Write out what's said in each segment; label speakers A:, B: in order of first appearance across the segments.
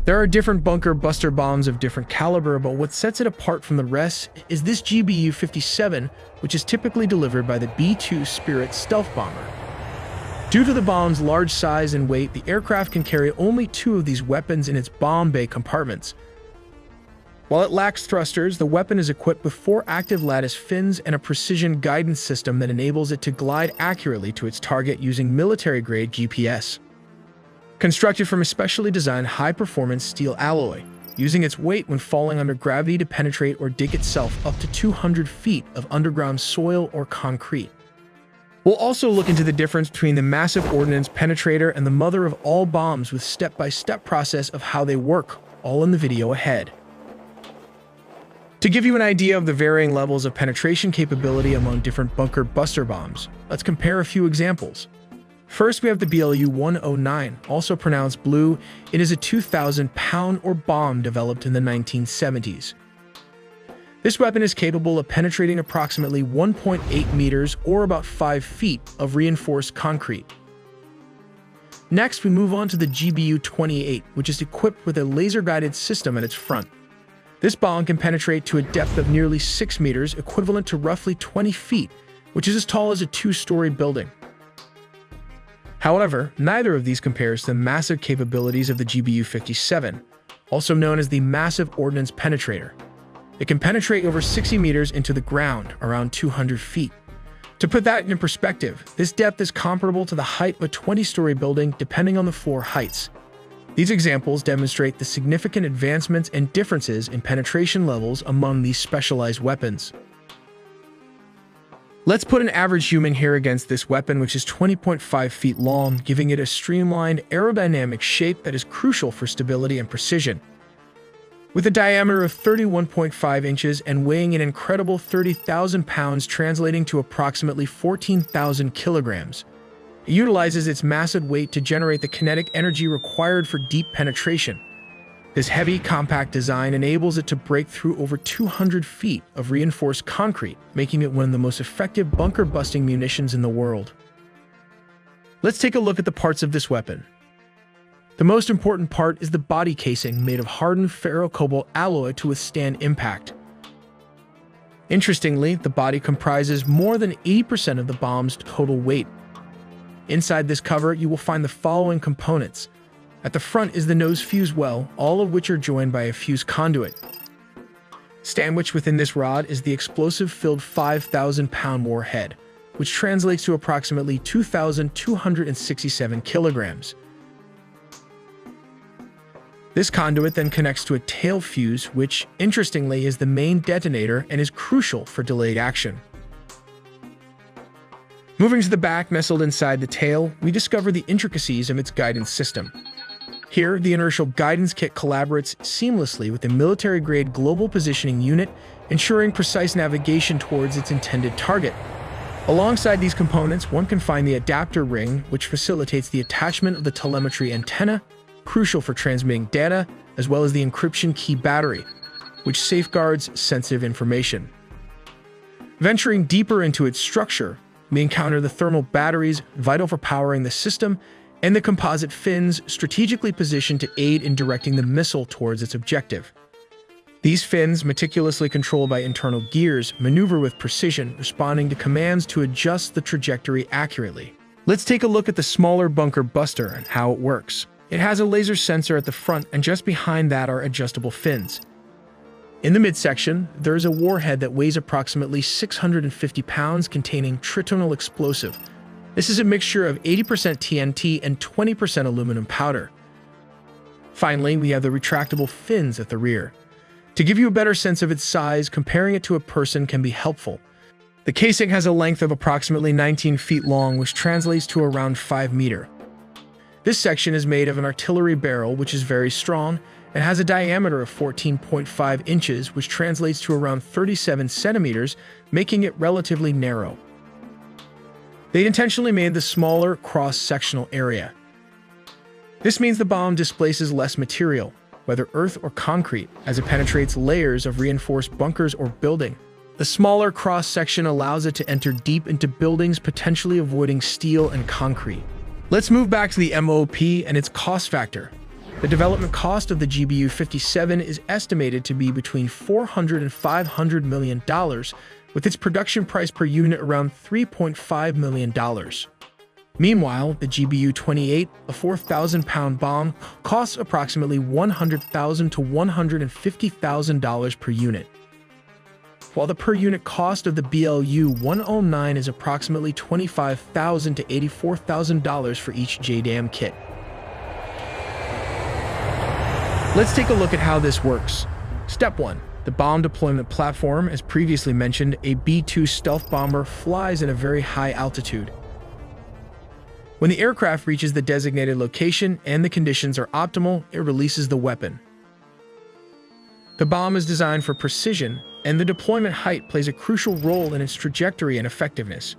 A: There are different bunker buster bombs of different caliber, but what sets it apart from the rest is this GBU-57, which is typically delivered by the B-2 Spirit stealth bomber. Due to the bomb's large size and weight, the aircraft can carry only 2 of these weapons in its bomb bay compartments. While it lacks thrusters, the weapon is equipped with 4 active lattice fins and a precision guidance system that enables it to glide accurately to its target using military-grade GPS. Constructed from a specially designed high-performance steel alloy, using its weight when falling under gravity to penetrate or dig itself up to 200 feet of underground soil or concrete. We'll also look into the difference between the massive ordnance penetrator and the mother of all bombs with step-by-step process of how they work, all in the video ahead. To give you an idea of the varying levels of penetration capability among different bunker buster bombs, let's compare a few examples. First, we have the BLU-109, also pronounced Blue. It is a 2,000-pound bomb developed in the 1970s. This weapon is capable of penetrating approximately 1.8 meters or about 5 feet of reinforced concrete. Next, we move on to the GBU-28, which is equipped with a laser-guided system at its front. This bomb can penetrate to a depth of nearly 6 meters, equivalent to roughly 20 feet, which is as tall as a 2-story building. However, neither of these compares to the massive capabilities of the GBU-57, also known as the Massive Ordnance Penetrator. It can penetrate over 60 meters into the ground, around 200 feet. To put that in perspective, this depth is comparable to the height of a 20-story building, depending on the floor heights. These examples demonstrate the significant advancements and differences in penetration levels among these specialized weapons. Let's put an average human here against this weapon, which is 20.5 feet long, giving it a streamlined, aerodynamic shape that is crucial for stability and precision. With a diameter of 31.5 inches and weighing an incredible 30,000 pounds, translating to approximately 14,000 kilograms, it utilizes its massive weight to generate the kinetic energy required for deep penetration. This heavy, compact design enables it to break through over 200 feet of reinforced concrete, making it one of the most effective bunker-busting munitions in the world. Let's take a look at the parts of this weapon. The most important part is the body casing, made of hardened ferrocobalt alloy to withstand impact. Interestingly, the body comprises more than 80% of the bomb's total weight. Inside this cover, you will find the following components. At the front is the nose fuse well, all of which are joined by a fuse conduit. Sandwiched within this rod is the explosive-filled 5,000-pound warhead, which translates to approximately 2,267 kilograms. This conduit then connects to a tail fuse, which, interestingly, is the main detonator and is crucial for delayed action. Moving to the back, nestled inside the tail, we discover the intricacies of its guidance system. Here, the inertial guidance kit collaborates seamlessly with the military-grade global positioning unit, ensuring precise navigation towards its intended target. Alongside these components, one can find the adapter ring, which facilitates the attachment of the telemetry antenna, crucial for transmitting data, as well as the encryption key battery, which safeguards sensitive information. Venturing deeper into its structure, we encounter the thermal batteries, vital for powering the system, and the composite fins, strategically positioned to aid in directing the missile towards its objective. These fins, meticulously controlled by internal gears, maneuver with precision, responding to commands to adjust the trajectory accurately. Let's take a look at the smaller bunker buster and how it works. It has a laser sensor at the front, and just behind that are adjustable fins. In the midsection, there is a warhead that weighs approximately 650 pounds, containing tritonal explosive. This is a mixture of 80% TNT and 20% aluminum powder. Finally, we have the retractable fins at the rear. To give you a better sense of its size, comparing it to a person can be helpful. The casing has a length of approximately 19 feet long, which translates to around 5 meters. This section is made of an artillery barrel, which is very strong, and has a diameter of 14.5 inches, which translates to around 37 centimeters, making it relatively narrow. They intentionally made the smaller cross-sectional area. This means the bomb displaces less material, whether earth or concrete, as it penetrates layers of reinforced bunkers or building. The smaller cross-section allows it to enter deep into buildings, potentially avoiding steel and concrete. Let's move back to the MOP and its cost factor. The development cost of the GBU-57 is estimated to be between $400 and $500 million, with its production price per unit around $3.5 million. Meanwhile, the GBU-28, a 4,000-pound bomb, costs approximately $100,000 to $150,000 per unit, while the per-unit cost of the BLU-109 is approximately $25,000 to $84,000 for each JDAM kit. Let's take a look at how this works. Step 1. The bomb deployment platform. As previously mentioned, a B-2 stealth bomber flies at a very high altitude. When the aircraft reaches the designated location and the conditions are optimal, it releases the weapon. The bomb is designed for precision, and the deployment height plays a crucial role in its trajectory and effectiveness.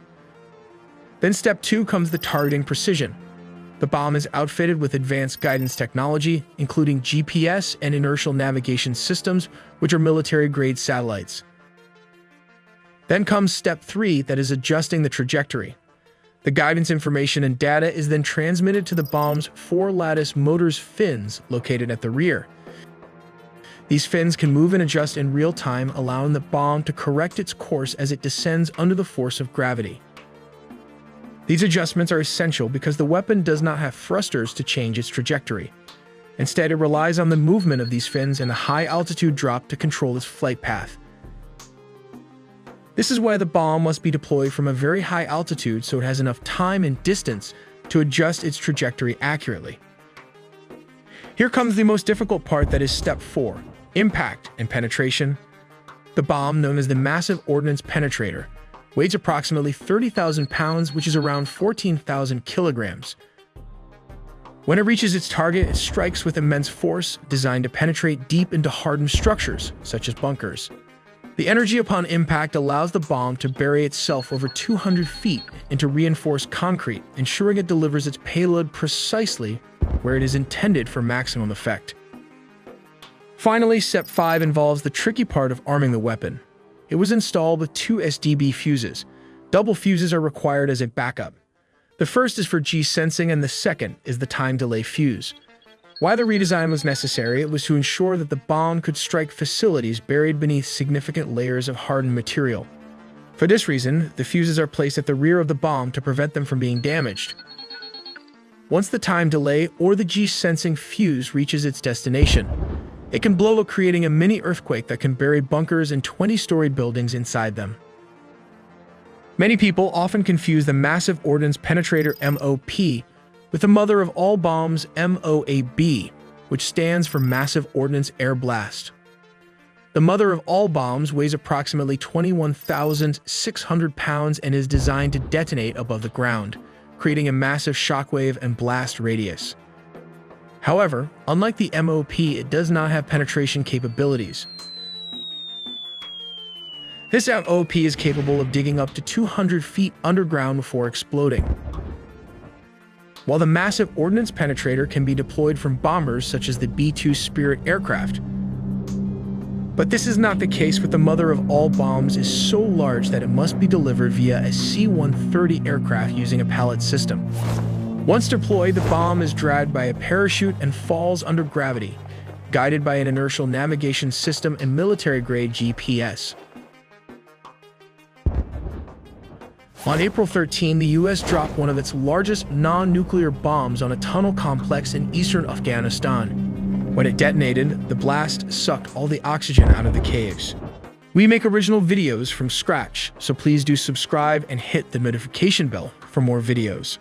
A: Then Step 2 comes the targeting precision. The bomb is outfitted with advanced guidance technology, including GPS and inertial navigation systems, which are military-grade satellites. Then comes Step 3, that is adjusting the trajectory. The guidance information and data is then transmitted to the bomb's 4-lattice motors fins located at the rear. These fins can move and adjust in real time, allowing the bomb to correct its course as it descends under the force of gravity. These adjustments are essential because the weapon does not have thrusters to change its trajectory. Instead, it relies on the movement of these fins and the high-altitude drop to control its flight path. This is why the bomb must be deployed from a very high altitude so it has enough time and distance to adjust its trajectory accurately. Here comes the most difficult part, that is Step 4, impact and penetration. The bomb, known as the Massive Ordnance Penetrator, weighs approximately 30,000 pounds, which is around 14,000 kilograms. When it reaches its target, it strikes with immense force, designed to penetrate deep into hardened structures, such as bunkers. The energy upon impact allows the bomb to bury itself over 200 feet into reinforced concrete, ensuring it delivers its payload precisely where it is intended for maximum effect. Finally, Step 5 involves the tricky part of arming the weapon. It was installed with 2 SDB fuses. Double fuses are required as a backup. The first is for G-sensing and the second is the time delay fuse. Why the redesign was necessary, it was to ensure that the bomb could strike facilities buried beneath significant layers of hardened material. For this reason, the fuses are placed at the rear of the bomb to prevent them from being damaged. Once the time delay or the G-sensing fuse reaches its destination, it can blow, creating a mini earthquake that can bury bunkers and 20-story buildings inside them. Many people often confuse the Massive Ordnance Penetrator MOP with the mother of all bombs, MOAB, which stands for Massive Ordnance Air Blast. The mother of all bombs weighs approximately 21,600 pounds and is designed to detonate above the ground, creating a massive shockwave and blast radius. However, unlike the MOP, it does not have penetration capabilities. This MOP is capable of digging up to 200 feet underground before exploding, while the Massive Ordnance Penetrator can be deployed from bombers such as the B-2 Spirit aircraft. But this is not the case with the mother of all bombs is so large that it must be delivered via a C-130 aircraft using a pallet system. Once deployed, the bomb is dragged by a parachute and falls under gravity, guided by an inertial navigation system and military-grade GPS. On April 13, the U.S. dropped one of its largest non-nuclear bombs on a tunnel complex in eastern Afghanistan. When it detonated, the blast sucked all the oxygen out of the caves. We make original videos from scratch, so please do subscribe and hit the notification bell for more videos.